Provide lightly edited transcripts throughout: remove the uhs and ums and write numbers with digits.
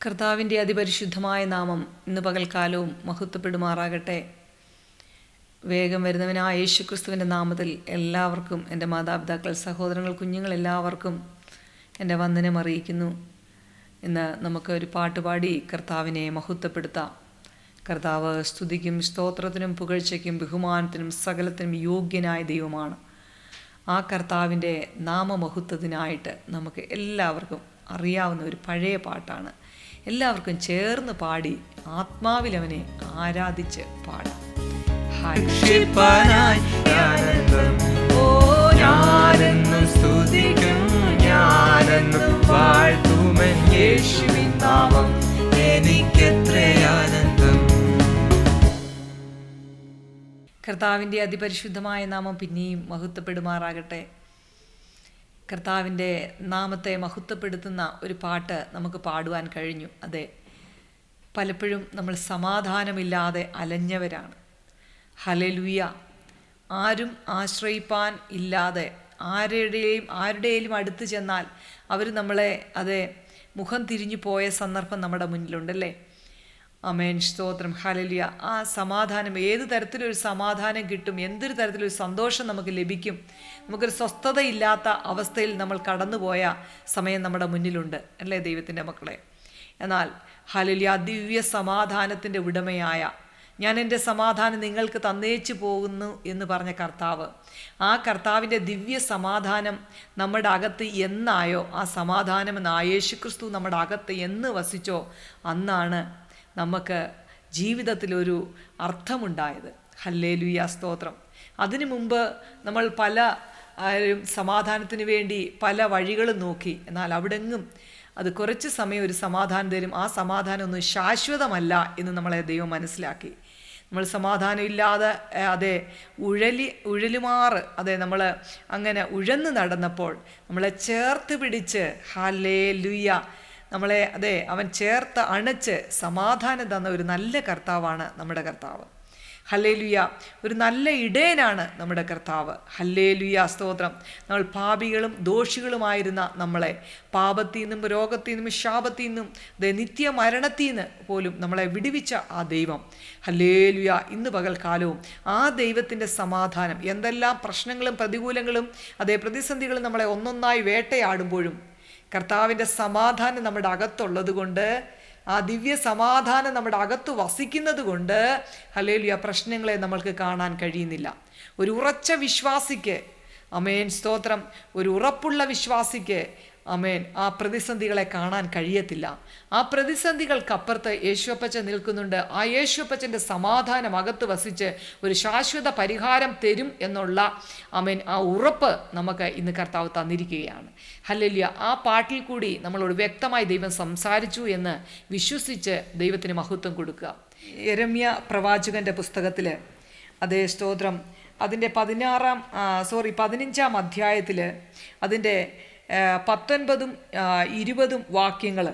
കർത്താവിൻ്റെ അതിപരിശുദ്ധമായ നാമം ഇന്ന് പകൽക്കാലവും മഹത്വപ്പെടുമാറാകട്ടെ. വേഗം വരുന്നവനായ യേശുക്രിസ്തുവിൻ്റെ നാമത്തിൽ എല്ലാവർക്കും, എൻ്റെ മാതാപിതാക്കൾ, സഹോദരങ്ങൾ, കുഞ്ഞുങ്ങൾ എല്ലാവർക്കും എൻ്റെ വന്ദനം അറിയിക്കുന്നു. ഇന്ന് നമുക്ക് ഒരു പാട്ടുപാടി കർത്താവിനെ മഹത്വപ്പെടുത്താം. കർത്താവ് സ്തുതിക്കും സ്തോത്രത്തിനും പുകഴ്ചയ്ക്കും ബഹുമാനത്തിനും സകലത്തിനും യോഗ്യനായ ദൈവമാണ്. ആ കർത്താവിൻ്റെ നാമമഹത്വത്തിനായിട്ട് നമുക്ക് എല്ലാവർക്കും അറിയാവുന്ന ഒരു പഴയ പാട്ടാണ്. എല്ലാവർക്കും ചേർന്ന് പാടി ആത്മാവിലവനെ ആരാധിച്ച് പാടാം. കർത്താവിൻ്റെ അതിപരിശുദ്ധമായ നാമം പിന്നെയും മഹത്വപ്പെടുമാറാകട്ടെ. കർത്താവിൻ്റെ നാമത്തെ മഹത്വപ്പെടുത്തുന്ന ഒരു പാട്ട് നമുക്ക് പാടുവാൻ കഴിഞ്ഞു. അതെ, പലപ്പോഴും നമ്മൾ സമാധാനമില്ലാതെ അലഞ്ഞവരാണ്. ഹല്ലേലൂയ. ആരും ആശ്രയിപ്പാൻ ഇല്ലാതെ ആരുടെയും അടുത്ത് ചെന്നാൽ അവർ നമ്മളെ മുഖം തിരിഞ്ഞു പോയ സന്ദർഭം നമ്മുടെ മുന്നിലുണ്ടല്ലേ. ആമേൻ, സ്തോത്രം, ഹല്ലേലൂയ. ആ സമാധാനം, ഏത് തരത്തിലൊരു സമാധാനം കിട്ടും, എന്തൊരു തരത്തിലൊരു സന്തോഷം നമുക്ക് ലഭിക്കും. നമുക്കൊരു സ്വസ്ഥതയില്ലാത്ത അവസ്ഥയിൽ നമ്മൾ കടന്നുപോയ സമയം നമ്മുടെ മുന്നിലുണ്ട് അല്ലേ ദൈവത്തിൻ്റെ മക്കളെ. എന്നാൽ ഹല്ലേലൂയ, ദിവ്യ സമാധാനത്തിൻ്റെ ഉടമയായ ഞാൻ എൻ്റെ സമാധാനം നിങ്ങൾക്ക് തന്നേച്ചു പോകുന്നു എന്ന് പറഞ്ഞ കർത്താവ്, ആ കർത്താവിൻ്റെ ദിവ്യ സമാധാനം നമ്മുടെ അകത്ത് എന്നായോ, ആ സമാധാനം എന്ന യേശുക്രിസ്തു നമ്മുടെ അകത്ത് എന്ന് വസിച്ചോ അന്നാണ് നമുക്ക് ജീവിതത്തിലൊരു അർത്ഥമുണ്ടായത്. ഹല്ലേലൂയ, സ്തോത്രം. അതിനു മുമ്പ് നമ്മൾ പല സമാധാനത്തിന് വേണ്ടി പല വഴികളും നോക്കി. എന്നാൽ അവിടെങ്ങും അത് കുറച്ച് സമയം ഒരു സമാധാനം തരും. ആ സമാധാനം ഒന്നും ശാശ്വതമല്ല എന്ന് നമ്മളെ ദൈവം മനസ്സിലാക്കി. നമ്മൾ സമാധാനമില്ലാതെ ഉഴലുമാറ് നമ്മൾ അങ്ങനെ ഉഴന്ന് നടന്നപ്പോൾ നമ്മളെ ചേർത്ത് പിടിച്ച് ഹല്ലേലൂയ നമ്മളെ അവൻ ചേർത്ത് അണച്ച് സമാധാനം തന്ന ഒരു നല്ല കർത്താവാണ് നമ്മുടെ കർത്താവ്. ഹല്ലേലൂയ. ഒരു നല്ല ഇടയനാണ് നമ്മുടെ കർത്താവ്. ഹല്ലേലൂയ, സ്തോത്രം. നമ്മൾ പാപികളും ദോഷികളുമായിരുന്ന നമ്മളെ പാപത്തിൽ നിന്നും രോഗത്തിൽ നിന്നും ശാപത്തിൽ നിന്നും നിത്യമരണത്തിൽ നിന്ന് പോലും നമ്മളെ വിടുവിച്ച ആ ദൈവം, ഹല്ലേലൂയ, ഇന്ന് പകൽക്കാലവും ആ ദൈവത്തിൻ്റെ സമാധാനം, എന്തെല്ലാം പ്രശ്നങ്ങളും പ്രതികൂലങ്ങളും പ്രതിസന്ധികളും നമ്മളെ ഒന്നൊന്നായി വേട്ടയാടുമ്പോഴും കർത്താവിൻ്റെ സമാധാനം നമ്മുടെ അകത്തുള്ളത് കൊണ്ട്, ആ ദിവ്യ സമാധാനം നമ്മുടെ അകത്ത് വസിക്കുന്നത് കൊണ്ട് ഹല്ലേലൂയ, പ്രശ്നങ്ങളെ നമ്മൾക്ക് കാണാൻ കഴിയുന്നില്ല. ഒരു ഉറച്ച വിശ്വാസിക്ക്, ആമേൻ, സ്തോത്രം, ഒരു ഉറപ്പുള്ള വിശ്വാസിക്ക്, ആമേൻ, ആ പ്രതിസന്ധികളെ കാണാൻ കഴിയത്തില്ല. ആ പ്രതിസന്ധികൾക്കപ്പുറത്ത് യേശുവപ്പച്ചൻ നിൽക്കുന്നുണ്ട്. ആ യേശുവപ്പച്ചൻ്റെ സമാധാനം അകത്ത് വസിച്ച് ഒരു ശാശ്വത പരിഹാരം തരും എന്നുള്ള, ആമേൻ, ആ ഉറപ്പ് നമുക്ക് ഇന്ന് കർത്താവ് തന്നിരിക്കുകയാണ്. ഹല്ലേലൂയ. ആ പാട്ടിൽ കൂടി നമ്മളോട് വ്യക്തമായി ദൈവം സംസാരിച്ചു എന്ന് വിശ്വസിച്ച് ദൈവത്തിന് മഹത്വം കൊടുക്കുക. യെരമ്യ പ്രവാചകൻ്റെ പുസ്തകത്തിൽ, സ്തോത്രം, അതിൻ്റെ 15-ാം അധ്യായത്തിൽ അതിൻ്റെ 19ഉം 20ഉം വാക്യങ്ങൾ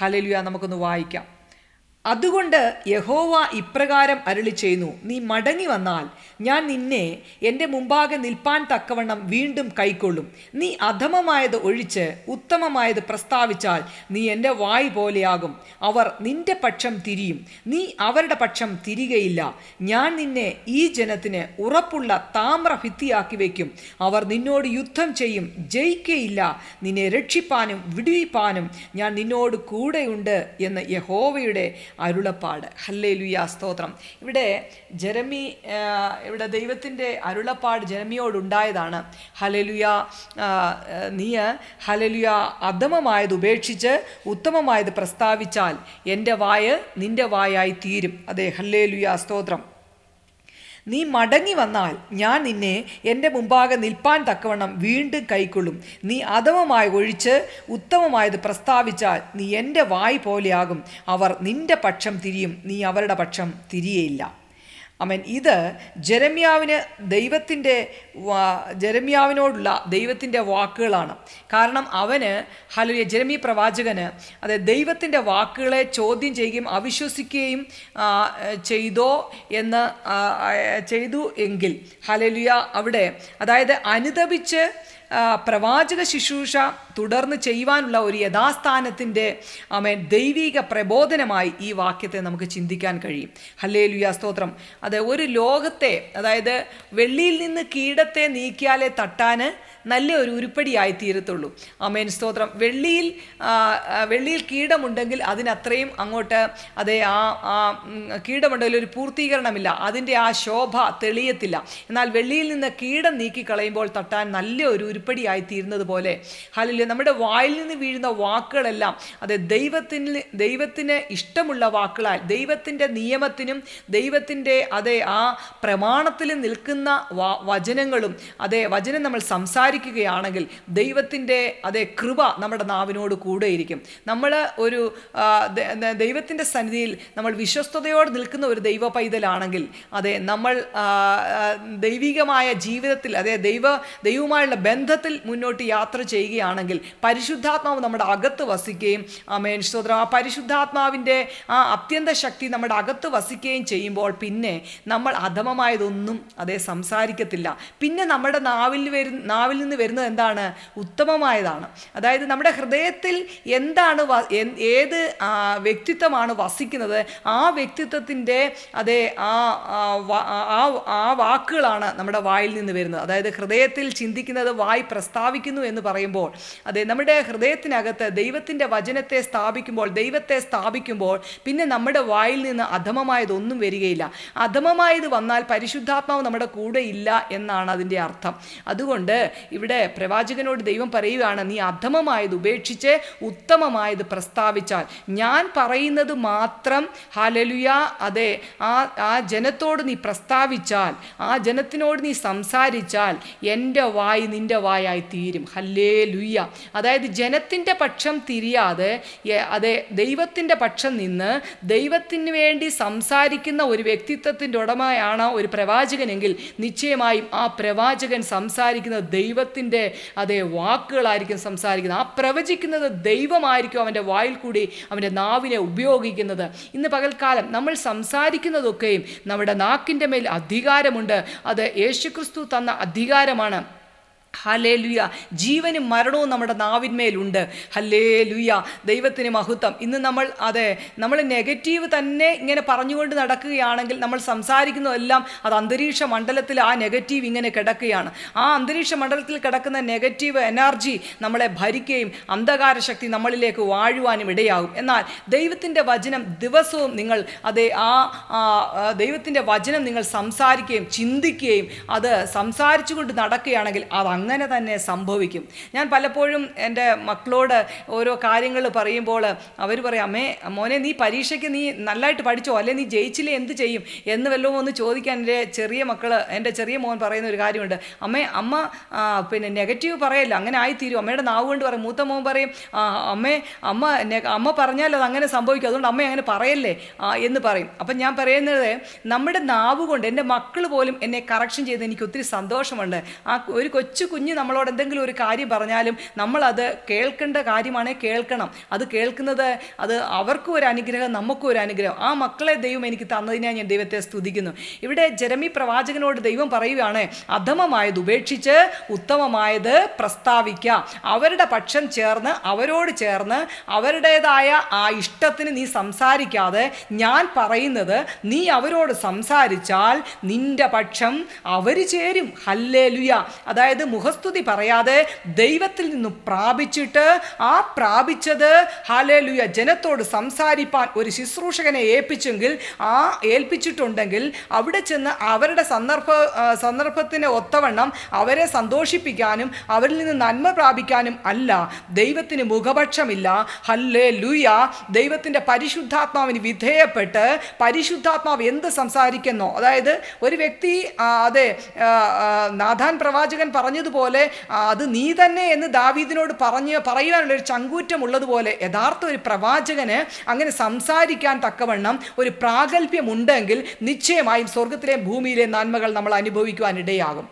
ഹല്ലേലൂയ നമുക്കൊന്ന് വായിക്കാം. അതുകൊണ്ട് യഹോവ ഇപ്രകാരം അരുളി ചെയ്യുന്നു, നീ മടങ്ങി വന്നാൽ ഞാൻ നിന്നെ എൻ്റെ മുമ്പാകെ നിൽപ്പാൻ തക്കവണ്ണം വീണ്ടും കൈക്കൊള്ളും. നീ അധമമായത് ഒഴിച്ച് ഉത്തമമായത് പ്രസ്താവിച്ചാൽ നീ എൻ്റെ വായ് പോലെയാകും. അവർ നിന്റെ പക്ഷം തിരിയും, നീ അവരുടെ പക്ഷം തിരികയില്ല. ഞാൻ നിന്നെ ഈ ജനത്തിന് ഉറപ്പുള്ള താമ്രഭിത്തിയാക്കി വയ്ക്കും. അവർ നിന്നോട് യുദ്ധം ചെയ്യും, ജയിക്കയില്ല. നിന്നെ രക്ഷിപ്പാനും വിടുവിപ്പാനും ഞാൻ നിന്നോട് കൂടെയുണ്ട് എന്ന് യഹോവയുടെ അരുളപ്പാട്. ഹല്ലേലൂയ, സ്തോത്രം. ഇവിടെ ദൈവത്തിൻ്റെ അരുളപ്പാട് ജെരമ്യയോടുണ്ടായതാണ്. ഹല്ലേലൂയ, നീ ഹല്ലേലൂയ അധമമായത് ഉപേക്ഷിച്ച് ഉത്തമമായത് പ്രസ്താവിച്ചാൽ എൻ്റെ വായ് നിൻ്റെ വായായി തീരും. ഹല്ലേലൂയ, സ്തോത്രം. നീ മടങ്ങി വന്നാൽ ഞാൻ നിന്നെ എൻ്റെ മുമ്പാകെ നിൽപ്പാൻ തക്കവണ്ണം വീണ്ടും കൈക്കൊള്ളും. നീ അധമമായി ഒഴിച്ച് ഉത്തമമായത് പ്രസ്താവിച്ചാൽ നീ എൻ്റെ വായ് പോലെയാകും. അവർ നിൻ്റെ പക്ഷം തിരിയും, നീ അവരുടെ പക്ഷം തിരിയയില്ല. ആമേൻ. ഇത് ജെരമ്യാവിനോടുള്ള ദൈവത്തിൻ്റെ വാക്കുകളാണ്. കാരണം ഹല്ലേലൂയ, ജെരമ്യ പ്രവാചകന് ദൈവത്തിൻ്റെ വാക്കുകളെ ചോദ്യം ചെയ്യുകയും അവിശ്വസിക്കുകയും ചെയ്തു എങ്കിൽ ഹല്ലേലൂയ, അവിടെ അനുതപിച്ച് പ്രവാചക ശുശ്രൂഷ തുടർന്ന് ചെയ്യുവാനുള്ള ഒരു യഥാസ്ഥാനത്തിൻ്റെ ദൈവിക പ്രബോധനമായി ഈ വാക്യത്തെ നമുക്ക് ചിന്തിക്കാൻ കഴിയും. ഹല്ലേലൂയ, സ്തോത്രം. അത് ഒരു ലോകത്തെ, അതായത് വെള്ളിയിൽ നിന്ന് കീടത്തെ നീക്കിയാലേ തട്ടാന് നല്ല ഒരു ഉരുപ്പടിയായി തീരത്തുള്ളൂ. ആമേൻ, സ്തോത്രം. വെള്ളിയിൽ കീടമുണ്ടെങ്കിൽ അതിനത്രയും അങ്ങോട്ട് ആ കീടമുണ്ടെങ്കിൽ ഒരു പൂർത്തീകരണമില്ല, അതിൻ്റെ ആ ശോഭ തെളിയത്തില്ല. എന്നാൽ വെള്ളിയിൽ നിന്ന് കീടം നീക്കിക്കളയുമ്പോൾ തട്ടാൻ നല്ല ഒരു ഉരുപ്പടിയായി തീരുന്നത് പോലെ ഹല്ലേലൂയ, നമ്മുടെ വായിൽ നിന്ന് വീഴുന്ന വാക്കുകളെല്ലാം ദൈവത്തിന് ഇഷ്ടമുള്ള വാക്കുകളാൽ, ദൈവത്തിൻ്റെ നിയമത്തിനും ദൈവത്തിൻ്റെ ആ പ്രമാണത്തിലും നിൽക്കുന്ന വചനങ്ങളും വചനം നമ്മൾ സംസാരിക്കുകയാണെങ്കിൽ ദൈവത്തിൻ്റെ കൃപ നമ്മുടെ നാവിനോട് കൂടെ ഇരിക്കും. നമ്മൾ ഒരു ദൈവത്തിൻ്റെ സന്നിധിയിൽ നമ്മൾ വിശ്വസ്തയോടെ നിൽക്കുന്ന ഒരു ദൈവ പൈതലാണെങ്കിൽ നമ്മൾ ദൈവികമായ ജീവിതത്തിൽ ദൈവവുമായുള്ള ബന്ധത്തിൽ മുന്നോട്ട് യാത്ര ചെയ്യുകയാണെങ്കിൽ പരിശുദ്ധാത്മാവ് നമ്മുടെ അകത്ത് വസിക്കുകയും ആമേൻ, സ്തോത്രം, ആ പരിശുദ്ധാത്മാവിൻ്റെ ആ അത്യന്ത ശക്തി നമ്മുടെ അകത്ത് വസിക്കുകയും ചെയ്യുമ്പോൾ പിന്നെ നമ്മൾ അധമമായതൊന്നും സംസാരിക്കത്തില്ല. പിന്നെ നമ്മുടെ നാവിൽ നിന്ന് വരുന്നത് എന്താണ്? ഉത്തമമായതാണ്. അതായത് നമ്മുടെ ഹൃദയത്തിൽ എന്താണ്, ഏത് വ്യക്തിത്വമാണ് വസിക്കുന്നത്, ആ വ്യക്തിത്വത്തിൻ്റെ ആ വാക്കുകളാണ് നമ്മുടെ വായിൽ നിന്ന് വരുന്നത്. അതായത് ഹൃദയത്തിൽ ചിന്തിക്കുന്നത് വായി പ്രസ്താവിക്കുന്നു എന്ന് പറയുമ്പോൾ നമ്മുടെ ഹൃദയത്തിനകത്ത് ദൈവത്തിൻ്റെ വചനത്തെ ദൈവത്തെ സ്ഥാപിക്കുമ്പോൾ പിന്നെ നമ്മുടെ വായിൽ നിന്ന് അധമമായതൊന്നും വരികയില്ല. അധമമായത് വന്നാൽ പരിശുദ്ധാത്മാവ് നമ്മുടെ കൂടെ ഇല്ല എന്നാണ് അതിൻ്റെ അർത്ഥം. അതുകൊണ്ട് ഇവിടെ പ്രവാചകനോട് ദൈവം പറയുകയാണ്, നീ അധമമായത് ഉപേക്ഷിച്ച് ഉത്തമമായത് പ്രസ്താവിച്ചാൽ, ഞാൻ പറയുന്നത് മാത്രം ഹല്ലേലൂയ ആ ജനത്തോട് നീ പ്രസ്താവിച്ചാൽ, ആ ജനത്തിനോട് നീ സംസാരിച്ചാൽ എൻ്റെ വായ് നിൻ്റെ വായായി തീരും. ഹല്ലേലൂയ. അതായത് ജനത്തിൻ്റെ പക്ഷം തിരിയാതെ ദൈവത്തിൻ്റെ പക്ഷം നിന്ന് ദൈവത്തിന് വേണ്ടി സംസാരിക്കുന്ന ഒരു വ്യക്തിത്വത്തിൻ്റെ ഉടമയാണ് ഒരു പ്രവാചകനെങ്കിൽ നിശ്ചയമായും ആ പ്രവാചകൻ സംസാരിക്കുന്നത് ദൈവത്തിൻ്റെ വാക്കുകളായിരിക്കും സംസാരിക്കുന്നത്. ആ പ്രവചിക്കുന്നത് ദൈവമായിരിക്കും അവൻ്റെ വായിൽ കൂടി അവൻ്റെ നാവിനെ ഉപയോഗിക്കുന്നത്. ഇന്ന് പകൽക്കാലം നമ്മൾ സംസാരിക്കുന്നതൊക്കെയും നമ്മുടെ നാക്കിൻ്റെ മേൽ അധികാരമുണ്ട്. അത് യേശുക്രിസ്തു തന്ന അധികാരമാണ്. ഹല്ലേലൂയ. ജീവനും മരണവും നമ്മുടെ നാവിന്മേലുണ്ട്. ഹല്ലേലൂയ, ദൈവത്തിന് മഹത്വം. ഇന്ന് നമ്മൾ നെഗറ്റീവ് തന്നെ ഇങ്ങനെ പറഞ്ഞുകൊണ്ട് നടക്കുകയാണെങ്കിൽ നമ്മൾ സംസാരിക്കുന്നതെല്ലാം അത് അന്തരീക്ഷ മണ്ഡലത്തിൽ ആ നെഗറ്റീവ് ഇങ്ങനെ കിടക്കുകയാണ്. ആ അന്തരീക്ഷ മണ്ഡലത്തിൽ കിടക്കുന്ന നെഗറ്റീവ് എനർജി നമ്മളെ ഭരിക്കുകയും അന്ധകാര ശക്തി നമ്മളിലേക്ക് വാഴുവാനും ഇടയാകും. എന്നാൽ ദൈവത്തിൻ്റെ വചനം ദിവസവും നിങ്ങൾ ദൈവത്തിൻ്റെ വചനം നിങ്ങൾ സംസാരിക്കുകയും ചിന്തിക്കുകയും അത് സംസാരിച്ചുകൊണ്ട് നടക്കുകയാണെങ്കിൽ അങ്ങനെ തന്നെ സംഭവിക്കും. ഞാൻ പലപ്പോഴും എൻ്റെ മക്കളോട് ഓരോ കാര്യങ്ങൾ പറയുമ്പോൾ അവർ പറയും, അമ്മേ മോനെ നീ പരീക്ഷയ്ക്ക് നീ നല്ലതായിട്ട് പഠിച്ചോ, അല്ലെ നീ ജയിച്ചില്ലേ എന്ത് ചെയ്യും എന്ന് വല്ലതും ഒന്ന് ചോദിക്കാൻ എൻ്റെ ചെറിയ മോൻ പറയുന്ന ഒരു കാര്യമുണ്ട്. അമ്മ പിന്നെ നെഗറ്റീവ് പറയല്ല, അങ്ങനെ ആയിത്തീരും, അമ്മയുടെ നാവ് കൊണ്ട് പറയും. മൂത്ത മോൻ പറയും, അമ്മ പറഞ്ഞാൽ അത് അങ്ങനെ സംഭവിക്കും, അതുകൊണ്ട് അമ്മ അങ്ങനെ പറയല്ലേ എന്ന് പറയും. അപ്പം ഞാൻ പറയുന്നത്, നമ്മുടെ നാവ് കൊണ്ട് എൻ്റെ മക്കൾ പോലും എന്നെ കറക്ഷൻ ചെയ്ത് എനിക്ക് ഒത്തിരി സന്തോഷമുണ്ട്. ആ ഒരു കൊച്ചു കുഞ്ഞ് നമ്മളോട് എന്തെങ്കിലും ഒരു കാര്യം പറഞ്ഞാലും നമ്മളത് കേൾക്കേണ്ട കാര്യമാണെങ്കിൽ കേൾക്കണം. അത് കേൾക്കുന്നത് അവർക്കും ഒരു അനുഗ്രഹം, നമുക്കും ഒരു അനുഗ്രഹം. ആ മക്കളെ ദൈവം എനിക്ക് തന്നതിനായി ഞാൻ ദൈവത്തെ സ്തുതിക്കുന്നു. ഇവിടെ ജെറമി പ്രവാചകനോട് ദൈവം പറയുകയാണ്, അധമമായത് ഉപേക്ഷിച്ച് ഉത്തമമായത് പ്രസ്താവിക്കുക. അവരുടെ പക്ഷം അവരോട് ചേർന്ന് അവരുടേതായ ആ ഇഷ്ടത്തിന് നീ സംസാരിക്കാതെ ഞാൻ പറയുന്നത് നീ അവരോട് സംസാരിച്ചാൽ നിന്റെ പക്ഷം അവർ ചേരും. ഹല്ലേലൂയ. അതായത് മുഖസ്തുതി പറയാതെ ദൈവത്തിൽ നിന്നും പ്രാപിച്ചിട്ട് ആ പ്രാപിച്ചത് ഹല്ലേലൂയ ജനത്തോട് സംസാരിപ്പാൻ ഒരു ശുശ്രൂഷകനെ ഏൽപ്പിച്ചിട്ടുണ്ടെങ്കിൽ അവിടെ ചെന്ന് അവരുടെ സന്ദർഭത്തിന് ഒത്തവണ്ണം അവരെ സന്തോഷിപ്പിക്കാനും അവരിൽ നിന്ന് നന്മ പ്രാപിക്കാനും അല്ല. ദൈവത്തിന് മുഖപക്ഷമില്ല. ഹല്ലേലൂയ. ദൈവത്തിൻ്റെ പരിശുദ്ധാത്മാവിന് വിധേയപ്പെട്ട് പരിശുദ്ധാത്മാവ് എന്ത് സംസാരിക്കുന്നോ, അതായത് ഒരു വ്യക്തി നാഥാൻ പ്രവാചകൻ പറഞ്ഞതുപോലെ അത് നീ തന്നെ എന്ന് ദാവീദിനോട് പറയുവാനുള്ളൊരു ചങ്കൂറ്റമുള്ളതുപോലെ യഥാർത്ഥ ഒരു പ്രവാചകന് അങ്ങനെ സംസാരിക്കാൻ തക്കവണ്ണം ഒരു പ്രാഗൽഭ്യമുണ്ടെങ്കിൽ നിശ്ചയമായും സ്വർഗത്തിലെ ഭൂമിയിലെ നന്മകൾ നമ്മൾ അനുഭവിക്കുവാനിടയാകും.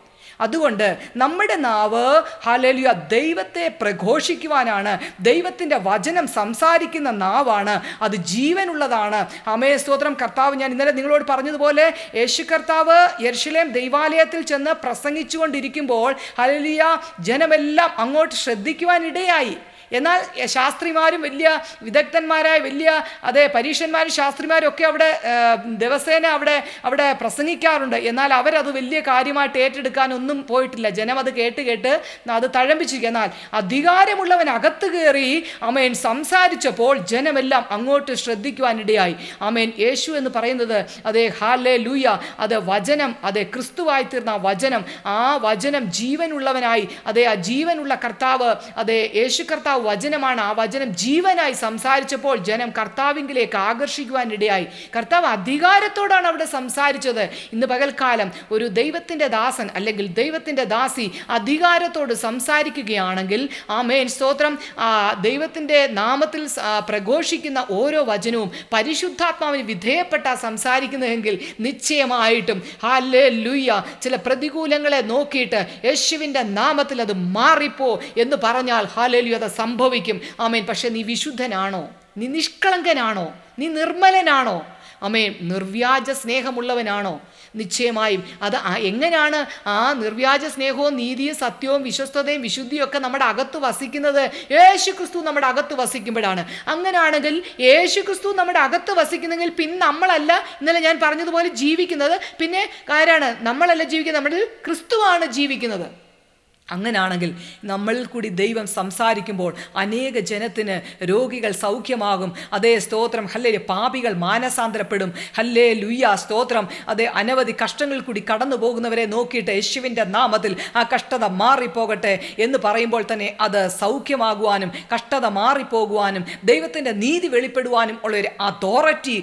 അതുകൊണ്ട് നമ്മുടെ നാവ് ഹല്ലേലൂയ ദൈവത്തെ പ്രഘോഷിക്കുവാനാണ്. ദൈവത്തിൻ്റെ വചനം സംസാരിക്കുന്ന നാവാണ്, അത് ജീവനുള്ളതാണ്. ആമേൻ, സ്തോത്രം. കർത്താവ്, ഞാൻ ഇന്നലെ നിങ്ങളോട് പറഞ്ഞതുപോലെ, യേശു കർത്താവ് യെരുശലേം ദൈവാലയത്തിൽ ചെന്ന് പ്രസംഗിച്ചുകൊണ്ടിരിക്കുമ്പോൾ ഹല്ലേലൂയ ജനമെല്ലാം അങ്ങോട്ട് ശ്രദ്ധിക്കുവാനിടയായി. എന്നാൽ ശാസ്ത്രിമാരും വലിയ വിദഗ്ധന്മാരായ വലിയ പരീക്ഷന്മാരും ശാസ്ത്രിമാരും ഒക്കെ അവിടെ ദിവസേന അവിടെ പ്രസംഗിക്കാറുണ്ട്. എന്നാൽ അവരത് വലിയ കാര്യമായിട്ട് ഏറ്റെടുക്കാനൊന്നും പോയിട്ടില്ല. ജനം അത് കേട്ട് അത് തഴമ്പിച്ചിരിക്കുക. എന്നാൽ അധികാരമുള്ളവൻ അകത്ത് കയറി ആമേൻ സംസാരിച്ചപ്പോൾ ജനമെല്ലാം അങ്ങോട്ട് ശ്രദ്ധിക്കുവാനിടയായി. ആമേൻ. യേശു എന്ന് പറയുന്നത് ഹല്ലേലൂയ, വചനം, ക്രിസ്തുവായി തീർന്ന വചനം, ആ വചനം ജീവനുള്ളവനായി, ആ ജീവനുള്ള കർത്താവ്, യേശു കർത്താവ് വചനമാണ്. ആ വചനം ജീവനായി സംസാരിച്ചപ്പോൾ ജനം കർത്താവിങ്കിലേക്ക് ആകർഷിക്കുവാനിടയായി. കർത്താവ് അധികാരത്തോടാണ് അവിടെ സംസാരിച്ചത്. ഇന്ന് പകൽക്കാലം ഒരു ദൈവത്തിൻ്റെ ദാസൻ അല്ലെങ്കിൽ ദൈവത്തിൻ്റെ ദാസി അധികാരത്തോട് സംസാരിക്കുകയാണെങ്കിൽ, ആമേൻ, സ്തോത്രം, ദൈവത്തിൻ്റെ നാമത്തിൽ പ്രഘോഷിക്കുന്ന ഓരോ വചനവും പരിശുദ്ധാത്മാവിന് വിധേയപ്പെട്ട സംസാരിക്കുന്നതെങ്കിൽ നിശ്ചയമായിട്ടും ഹല്ലേലൂയ ചില പ്രതികൂലങ്ങളെ നോക്കിയിട്ട് യേശുവിൻ്റെ നാമത്തിൽ അത് മാറിപ്പോ എന്ന് പറഞ്ഞാൽ ഹല്ലേലൂയ അത് സംഭവിക്കും. ആമേൻ. പക്ഷെ നീ വിശുദ്ധനാണോ? നീ നിഷ്കളങ്കനാണോ? നീ നിർമ്മലനാണോ? ആമേൻ. നിർവ്യാജ സ്നേഹമുള്ളവനാണോ? നിശ്ചയമായും അത് എങ്ങനെയാണ് ആ നിർവ്യാജ സ്നേഹവും നീതിയും സത്യവും വിശ്വസ്തതയും വിശുദ്ധിയും ഒക്കെ നമ്മുടെ അകത്ത് വസിക്കുന്നത്? യേശു ക്രിസ്തു നമ്മുടെ അകത്ത് വസിക്കുമ്പോഴാണ്. അങ്ങനെയാണെങ്കിൽ യേശു ക്രിസ്തു നമ്മുടെ അകത്ത് വസിക്കുന്നെങ്കിൽ പിന്നെ നമ്മളല്ല, ഇന്നലെ ഞാൻ പറഞ്ഞതുപോലെ ജീവിക്കുന്നത്. പിന്നെ ആരാണ്? നമ്മളല്ല ജീവിക്കുന്നത്, നമ്മുടെ ക്രിസ്തുവാണ് ജീവിക്കുന്നത്. അങ്ങനെയാണെങ്കിൽ നമ്മളിൽ കൂടി ദൈവം സംസാരിക്കുമ്പോൾ അനേക ജനത്തിന് രോഗികൾ സൗഖ്യമാകും. സ്തോത്രം. ഹല്ലേലൂയ. പാപികൾ മാനസാന്തരപ്പെടും. ഹല്ലേലൂയ, സ്തോത്രം. അനവധി കഷ്ടങ്ങൾ കൂടി കടന്നു പോകുന്നവരെ നോക്കിയിട്ട് യേശുവിൻ്റെ നാമത്തിൽ ആ കഷ്ടത മാറിപ്പോകട്ടെ എന്ന് പറയുമ്പോൾ തന്നെ അത് സൗഖ്യമാകുവാനും കഷ്ടത മാറിപ്പോകുവാനും ദൈവത്തിൻ്റെ നീതി വെളിപ്പെടുവാനും ഉള്ളൊരു അതോറിറ്റി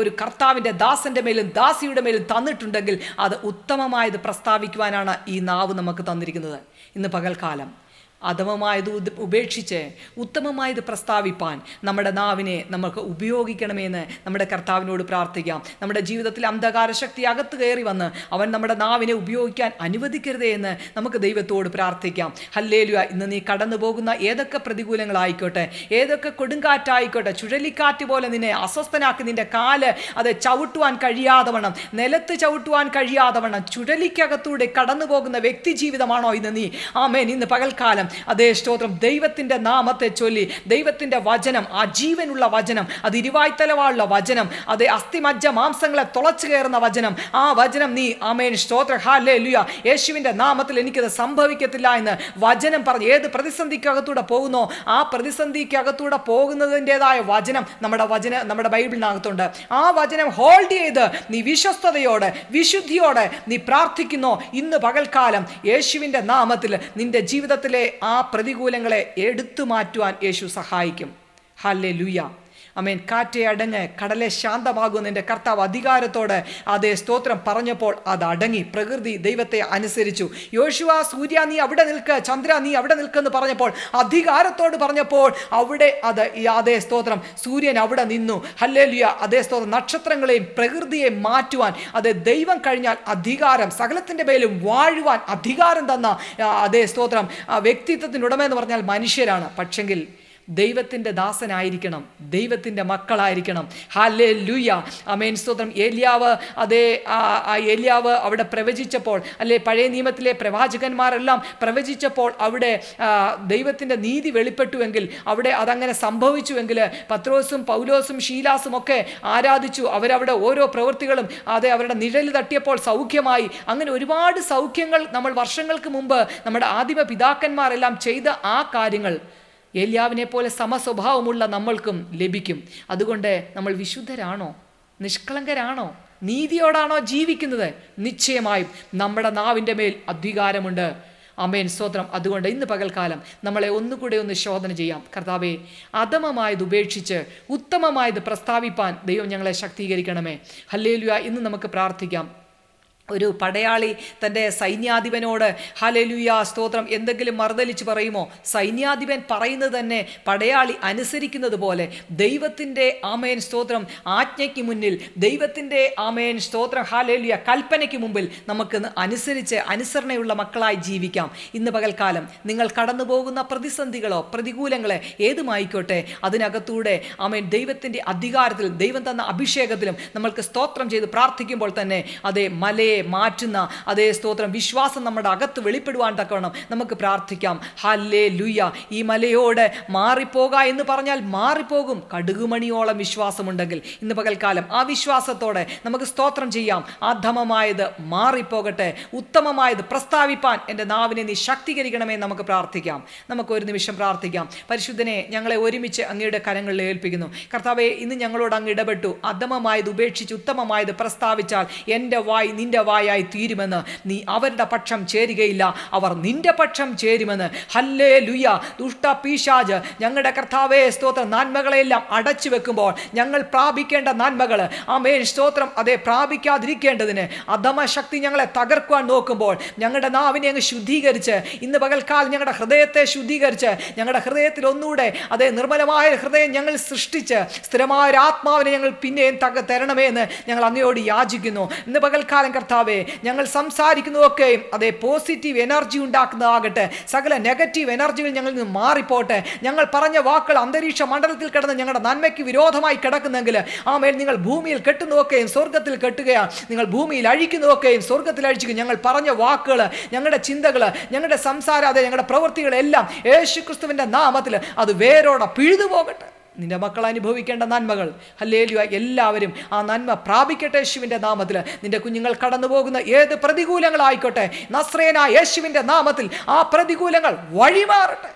ഒരു കർത്താവിൻ്റെ ദാസൻ്റെ മേലും ദാസിയുടെ മേലും തന്നിട്ടുണ്ടെങ്കിൽ അത് ഉത്തമമായത് പ്രസ്താവിക്കുവാനാണ് ഈ നാവ് നമുക്ക് തന്നിരിക്കുന്നത്. ഇന്ന് പകൽക്കാലം അധമമായത് ഉപേക്ഷിച്ച് ഉത്തമമായത് പ്രസ്താവിപ്പാൻ നമ്മുടെ നാവിനെ നമുക്ക് ഉപയോഗിക്കണമെന്ന് നമ്മുടെ കർത്താവിനോട് പ്രാർത്ഥിക്കാം. നമ്മുടെ ജീവിതത്തിൽ അന്ധകാര ശക്തി അകത്ത് കയറി വന്ന് അവൻ നമ്മുടെ നാവിനെ ഉപയോഗിക്കാൻ അനുവദിക്കരുതേ എന്ന് നമുക്ക് ദൈവത്തോട് പ്രാർത്ഥിക്കാം. ഹല്ലേലൂയ. ഇന്ന് നീ കടന്നു പോകുന്ന ഏതൊക്കെ പ്രതികൂലങ്ങളായിക്കോട്ടെ, ഏതൊക്കെ കൊടുങ്കാറ്റായിക്കോട്ടെ, ചുഴലിക്കാറ്റ് പോലെ നിന്നെ അസ്വസ്ഥനാക്കി നിന്റെ കാല് ചവിട്ടുവാൻ കഴിയാതെ വണ്ണം, നിലത്ത് ചവിട്ടുവാൻ കഴിയാതെ വണ്ണം ചുഴലിക്കകത്തൂടെ കടന്നു പോകുന്ന വ്യക്തി ജീവിതമാണോ ഇന്ന് നീ? ആമേൻ. ഇന്ന് പകൽക്കാലം സ്തോത്രം, ദൈവത്തിൻ്റെ നാമത്തെ ചൊല്ലി ദൈവത്തിൻ്റെ വചനം, ആ ജീവനുള്ള വചനം, അത് ഇരുവായ്ത്തലവാളുള്ള വചനം, അസ്ഥിമജ്ജ മാംസങ്ങളെ തുളച്ചു കയറുന്ന വചനം, ആ വചനം നീ ആമേൻ സ്തോത്രം ഹല്ലേലൂയ യേശുവിൻ്റെ നാമത്തിൽ എനിക്കത് സംഭവിക്കത്തില്ല എന്ന് വചനം പറഞ്ഞ് ഏത് പ്രതിസന്ധിക്കകത്തൂടെ പോകുന്നോ ആ പ്രതിസന്ധിക്കകത്തൂടെ പോകുന്നതിൻ്റെതായ വചനം നമ്മുടെ ബൈബിളിനകത്തുണ്ട്. ആ വചനം ഹോൾഡ് ചെയ്ത് നീ വിശ്വസ്തയോടെ വിശുദ്ധിയോടെ നീ പ്രാർത്ഥിക്കുന്നോ, ഇന്ന് പകൽക്കാലം യേശുവിൻ്റെ നാമത്തിൽ നിന്റെ ജീവിതത്തിലെ ആ പ്രതികൂലങ്ങളെ എടുത്തു മാറ്റുവാൻ യേശു സഹായിക്കും. ഹല്ലേലൂയ. ആമേൻ. കാറ്റെ അടങ്ങ്, കടലെ ശാന്തമാകുമെന്ന് എൻ്റെ കർത്താവ് അധികാരത്തോടെ സ്തോത്രം പറഞ്ഞപ്പോൾ അത് അടങ്ങി. പ്രകൃതി ദൈവത്തെ അനുസരിച്ചു. യോശുവ, സൂര്യ നീ അവിടെ നിൽക്ക്, ചന്ദ്ര നീ അവിടെ നിൽക്കെന്ന് പറഞ്ഞപ്പോൾ, അധികാരത്തോട് പറഞ്ഞപ്പോൾ അവിടെ സ്തോത്രം സൂര്യൻ അവിടെ നിന്നു. ഹല്ലേലൂയ. സ്തോത്രം. നക്ഷത്രങ്ങളെയും പ്രകൃതിയെയും മാറ്റുവാൻ ദൈവം കഴിഞ്ഞാൽ അധികാരം, സകലത്തിൻ്റെ മേലും വാഴുവാൻ അധികാരം തന്ന സ്തോത്രം വ്യക്തിത്വത്തിനുടമെന്ന് പറഞ്ഞാൽ മനുഷ്യരാണ്. പക്ഷെങ്കിൽ ദൈവത്തിൻ്റെ ദാസനായിരിക്കണം, ദൈവത്തിൻ്റെ മക്കളായിരിക്കണം. ഹല്ലേലൂയ. ആമേൻ. സ്തോത്രം. ഏലിയാവ് അവിടെ പ്രവചിച്ചപ്പോൾ, പഴയ നിയമത്തിലെ പ്രവാചകന്മാരെല്ലാം പ്രവചിച്ചപ്പോൾ അവിടെ ദൈവത്തിൻ്റെ നീതി വെളിപ്പെട്ടുവെങ്കിൽ, അവിടെ അതങ്ങനെ സംഭവിച്ചുവെങ്കിൽ പത്രോസും പൗലോസും ശീലാസും ഒക്കെ ആരാധിച്ചു. അവരവിടെ ഓരോ പ്രവൃത്തികളും അവരുടെ നിഴൽ തട്ടിയപ്പോൾ സൗഖ്യമായി. അങ്ങനെ ഒരുപാട് സൗഖ്യങ്ങൾ നമ്മൾ വർഷങ്ങൾക്ക് മുമ്പ് നമ്മുടെ ആദിമ പിതാക്കന്മാരെല്ലാം ചെയ്ത ആ കാര്യങ്ങൾ ഏലിയാവിനെ പോലെ സമസ്വഭാവമുള്ള നമ്മൾക്കും ലഭിക്കും. അതുകൊണ്ട് നമ്മൾ വിശുദ്ധരാണോ? നിഷ്കളങ്കരാണോ? നീതിയോടാണോ ജീവിക്കുന്നത്? നിശ്ചയമായും നമ്മുടെ നാവിൻ്റെ മേൽ അധികാരമുണ്ട്. ആമേൻ. സ്തോത്രം. അതുകൊണ്ട് ഇന്ന് പകൽക്കാലം നമ്മളെ ഒന്നുകൂടെ ഒന്ന് ശോധന ചെയ്യാം. കർത്താവേ, അധമമായത് ഉപേക്ഷിച്ച് ഉത്തമമായത് പ്രസ്താവിപ്പാൻ ദൈവം ഞങ്ങളെ ശക്തീകരിക്കണമേ. ഹല്ലേലൂയ. ഇന്ന് നമുക്ക് പ്രാർത്ഥിക്കാം. ഒരു പടയാളി തൻ്റെ സൈന്യാധിപനോട് ഹല്ലേലൂയ സ്തോത്രം എന്തെങ്കിലും മറുതലിച്ച് പറയുമോ? സൈന്യാധിപൻ പറയുന്നത് തന്നെ പടയാളി അനുസരിക്കുന്നത് പോലെ ദൈവത്തിൻ്റെ ആമേൻ സ്തോത്രം ആജ്ഞയ്ക്ക് മുന്നിൽ, ദൈവത്തിൻ്റെ ആമേൻ സ്തോത്രം ഹല്ലേലൂയ കൽപ്പനയ്ക്ക് മുമ്പിൽ നമുക്ക് അനുസരിച്ച് അനുസരണയുള്ള മക്കളായി ജീവിക്കാം. ഇന്ന് പകൽക്കാലം നിങ്ങൾ കടന്നു പോകുന്ന പ്രതിസന്ധികളോ പ്രതികൂലങ്ങളെ ഏതുമായിക്കോട്ടെ, അതിനകത്തൂടെ ആമേൻ ദൈവത്തിൻ്റെ അധികാരത്തിൽ, ദൈവം തന്ന അഭിഷേകത്തിലും നമ്മൾക്ക് സ്തോത്രം ചെയ്ത് പ്രാർത്ഥിക്കുമ്പോൾ തന്നെ അതേ മലയെ മാറ്റുന്ന അതേ സ്തോത്രം വിശ്വാസം നമ്മുടെ അകത്ത് വെളിപ്പെടുവാൻ തക്കവണ്ണം നമുക്ക് പ്രാർത്ഥിക്കാം. ഹല്ലേലൂയ. ഈ മലയോട് മാറിപ്പോക എന്ന് പറഞ്ഞാൽ മാറിപ്പോകും, കടുകുമണിയോളം വിശ്വാസമുണ്ടെങ്കിൽ. ഇന്ന് പകൽക്കാലം ആ വിശ്വാസത്തോടെ നമുക്ക് സ്തോത്രം ചെയ്യാം. അധമമായത് മാറിപ്പോകട്ടെ, ഉത്തമമായത് പ്രസ്താവിപ്പാൻ എൻ്റെ നാവിനെ നീ ശക്തീകരിക്കണമേ നമുക്ക് പ്രാർത്ഥിക്കാം. നമുക്ക് ഒരു നിമിഷം പ്രാർത്ഥിക്കാം. പരിശുദ്ധനെ, ഞങ്ങളെ ഒരുമിച്ച് അങ്ങയുടെ കരങ്ങളിൽ ഏൽപ്പിക്കുന്നു. കർത്താവേ, ഇന്ന് ഞങ്ങളോട് അങ്ങ് ഇടപെട്ടു. അധമമായത് ഉപേക്ഷിച്ച് ഉത്തമമായത് പ്രസ്താവിച്ചാൽ എൻ്റെ വായ് നിന്റെ വായായി തീരുമെന്ന്. നീ അവരുടെ പക്ഷം ചേരുകയില്ല, അവർ നിന്റെ പക്ഷം ചേരുമെന്ന്. ഹല്ലേലൂയ. ദുഷ്ട പീശാച് ഞങ്ങളുടെ കർത്താവേ സ്തോത്രം നന്മകളെല്ലാം അടച്ചു വെക്കുമ്പോൾ ഞങ്ങൾ പ്രാപിക്കേണ്ട നന്മകൾ ആമേൻ സ്തോത്രം അതേ പ്രാപിക്കാതിരിക്കേണ്ടതിന് അധമ ശക്തി ഞങ്ങളെ തകർക്കുവാൻ നോക്കുമ്പോൾ ഞങ്ങളുടെ നാവിനെ അങ്ങ് ശുദ്ധീകരിച്ച്, ഇന്ന് പകൽക്കാലം ഞങ്ങളുടെ ഹൃദയത്തെ ശുദ്ധീകരിച്ച്, ഞങ്ങളുടെ ഹൃദയത്തിൽ ഒന്നുകൂടെ അതേ നിർമ്മലമായ ഹൃദയം ഞങ്ങൾ സൃഷ്ടിച്ച് സ്ഥിരമായ ഒരു ആത്മാവിനെ ഞങ്ങൾ പിന്നെയും തരണമേ എന്ന് ഞങ്ങൾ അങ്ങയോട് യാചിക്കുന്നു. ഇന്ന് പകൽക്കാലം കർത്താവേ, ഞങ്ങൾ സംസാരിക്കുന്നതൊക്കെയും അതേ പോസിറ്റീവ് എനർജി ഉണ്ടാക്കുന്നതാകട്ടെ. സകല നെഗറ്റീവ് എനർജികൾ ഞങ്ങളിൽ നിന്ന് മാറിപ്പോട്ടെ. ഞങ്ങൾ പറഞ്ഞ വാക്കുകൾ അന്തരീക്ഷ മണ്ഡലത്തിൽ കിടന്ന് ഞങ്ങളുടെ നന്മയ്ക്ക് വിരോധമായി കിടക്കുന്നെങ്കിൽ ആമേൻ നിങ്ങൾ ഭൂമിയിൽ കെട്ടുന്നതൊക്കെയും സ്വർഗത്തിൽ കെട്ടുകയാണ്, നിങ്ങൾ ഭൂമിയിൽ അഴിക്കുന്നതൊക്കെയും സ്വർഗത്തിൽ അഴിക്കുക. ഞങ്ങൾ പറഞ്ഞ വാക്കുകൾ, ഞങ്ങളുടെ ചിന്തകൾ, ഞങ്ങളുടെ സംസാരം, അതെ ഞങ്ങളുടെ പ്രവൃത്തികളെല്ലാം യേശുക്രിസ്തുവിൻ്റെ നാമത്തിൽ അത് വേരോടെ പിഴുതുപോകട്ടെ. നിന്റെ മക്കൾ അനുഭവിക്കേണ്ട നന്മകൾ ഹല്ലേലൂയ എല്ലാവരും ആ നന്മ പ്രാപിക്കട്ടെ യേശുവിൻ്റെ നാമത്തിൽ. നിന്റെ കുഞ്ഞുങ്ങൾ കടന്നു പോകുന്ന ഏത് പ്രതികൂലങ്ങളായിക്കോട്ടെ, നസ്രേനായ യേശുവിൻ്റെ നാമത്തിൽ ആ പ്രതികൂലങ്ങൾ വഴിമാറട്ടെ.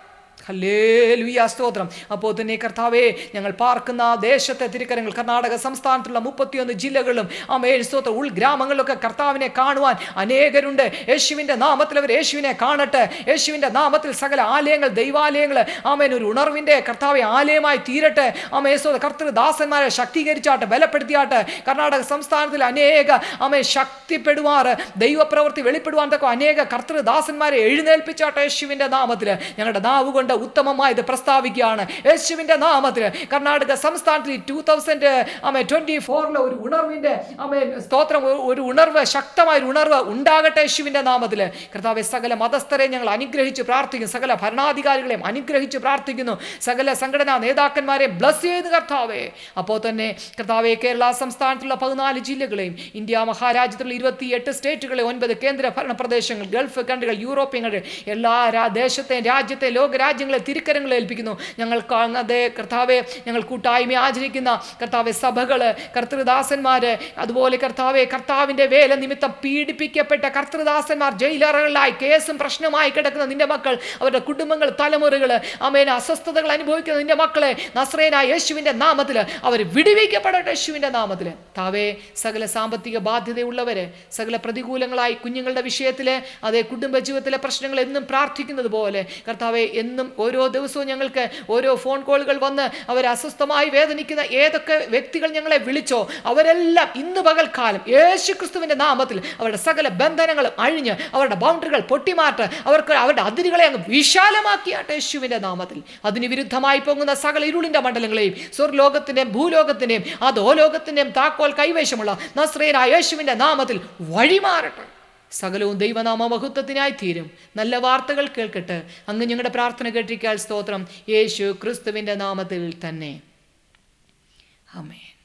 ഹല്ലേലൂയ സ്തോത്രം. അപ്പോൾ തന്നെ കർത്താവേ, ഞങ്ങൾ പാർക്കുന്ന ദേശത്തെ തിരുക്കരങ്ങൾ, കർണാടക സംസ്ഥാനത്തുള്ള 31 ജില്ലകളിലും ആമേൻ സ്തോത്രം ഉൾഗ്രാമങ്ങളിലൊക്കെ കർത്താവിനെ കാണുവാൻ അനേകരുണ്ട്. യേശുവിൻ്റെ നാമത്തിൽ അവർ യേശുവിനെ കാണട്ടെ. യേശുവിൻ്റെ നാമത്തിൽ സകല ആലയങ്ങൾ, ദൈവാലയങ്ങൾ ആമേൻ ഒരു ഉണർവിൻ്റെ കർത്താവെ ആലയമായി തീരട്ടെ. ആമേൻ സ്തോത്രം കർത്തൃദാസന്മാരെ ശക്തീകരിച്ചാട്ടെ, ബലപ്പെടുത്തിയാട്ടെ. കർണാടക സംസ്ഥാനത്തിൽ അനേക ആമേൻ ശക്തിപ്പെടുവാറ്, ദൈവപ്രവൃത്തി വെളിപ്പെടുവാൻ തക്ക അനേക കർത്തൃദാസന്മാരെ എഴുന്നേൽപ്പിച്ചാട്ടെ യേശുവിൻ്റെ നാമത്തിൽ. ഞങ്ങളുടെ നാവ് കൊണ്ട് ഉത്തമമായത് പ്രസ്താവിക്കുകയാണ് യേശുവിൻ്റെ നാമത്തിൽ. കർണാടക സംസ്ഥാനത്തിൽ 2024 ഒരു ഉണർവിൻ്റെ സ്തോത്രം, ഒരു ഉണർവ്, ശക്തമായ ഒരു ഉണർവ് ഉണ്ടാകട്ടെ യേശുവിൻ്റെ നാമത്തിൽ. കർത്താവെ, സകല മതസ്ഥരെ ഞങ്ങൾ അനുഗ്രഹിച്ച് പ്രാർത്ഥിക്കുന്നു, സകല ഭരണാധികാരികളെയും അനുഗ്രഹിച്ച് പ്രാർത്ഥിക്കുന്നു, സകല സംഘടനാ നേതാക്കന്മാരെയും ബ്ലസ് ചെയ്ത് കർത്താവെ. അപ്പോൾ തന്നെ കർത്താവെ, കേരള സംസ്ഥാനത്തുള്ള 14 ജില്ലകളെയും, ഇന്ത്യ മഹാരാജ്യത്തുള്ള 28 സ്റ്റേറ്റുകളെ, 9 കേന്ദ്ര ഭരണ പ്രദേശങ്ങൾ, ഗൾഫ് കൺട്രികൾ, യൂറോപ്യൻ കൺട്രികൾ, എല്ലാ രാജ്യത്തെയും ലോകരാജ്യങ്ങളെ തിരുക്കരങ്ങളെ ഏൽപ്പിക്കുന്നു. ഞങ്ങൾ അതേ കർത്താവെ, ഞങ്ങൾ കൂട്ടായ്മ ആചരിക്കുന്ന കർത്താവെ സഭകൾ, കർത്തൃദാസന്മാര്, അതുപോലെ കർത്താവെ കർത്താവിൻ്റെ വേല നിമിത്തം പീഡിപ്പിക്കപ്പെട്ട കർത്തൃദാസന്മാർ, ജയിലറകളിലായി കേസും പ്രശ്നമായി കിടക്കുന്ന നിന്റെ മക്കൾ, അവരുടെ കുടുംബങ്ങൾ, തലമുറകൾ ആമേൻ അസ്വസ്ഥതകൾ അനുഭവിക്കുന്ന നിന്റെ മക്കളെ നസ്രേനായ യേശുവിൻ്റെ നാമത്തിൽ അവർ വിടുവിക്കപ്പെടട്ടെ യേശുവിൻ്റെ നാമത്തിൽ. താവേ, സകല സാമ്പത്തിക ബാധ്യതയുള്ളവരെ, സകല പ്രതികൂലങ്ങളായി കുഞ്ഞുങ്ങളുടെ വിഷയത്തിൽ, അതേ കുടുംബ ജീവിതത്തിലെ പ്രശ്നങ്ങൾ എന്നും പ്രാർത്ഥിക്കുന്നത് പോലെ കർത്താവെ, എന്നും ഓരോ ദിവസവും ഞങ്ങൾക്ക് ഓരോ ഫോൺ കോളുകൾ വന്ന് അവർ അസ്വസ്ഥമായി വേദനിക്കുന്ന ഏതൊക്കെ വ്യക്തികൾ ഞങ്ങളെ വിളിച്ചോ അവരെല്ലാം ഇന്ന് പകൽക്കാലം യേശുക്രിസ്തുവിൻ്റെ നാമത്തിൽ അവരുടെ സകല ബന്ധനങ്ങളും അഴിഞ്ഞ് അവരുടെ ബൗണ്ടറികൾ പൊട്ടിമാറ്റ്, അവർക്ക് അവരുടെ അതിരുകളെ അങ്ങ് വിശാലമാക്കിയാട്ടെ യേശുവിൻ്റെ നാമത്തിൽ. അതിന് വിരുദ്ധമായി പോകുന്ന സകല ഇരുളിൻ്റെ മണ്ഡലങ്ങളെയും, സ്വർലോകത്തിൻ്റെയും ഭൂലോകത്തിൻ്റെയും അധോലോകത്തിൻ്റെയും താക്കോൽ കൈവശമുള്ള നസ്രേനായ യേശുവിൻ്റെ നാമത്തിൽ വഴിമാറട്ടെ. സകലവും ദൈവനാമ മഹത്വത്തിനായി തീരും. നല്ല വാർത്തകൾ കേൾക്കട്ടെ. അങ്ങ് ഞങ്ങളുടെ പ്രാർത്ഥന കേട്ടിരിക്കാൻ സ്തോത്രം. യേശു ക്രിസ്തുവിൻ്റെ നാമത്തിൽ തന്നെ. ആമേൻ.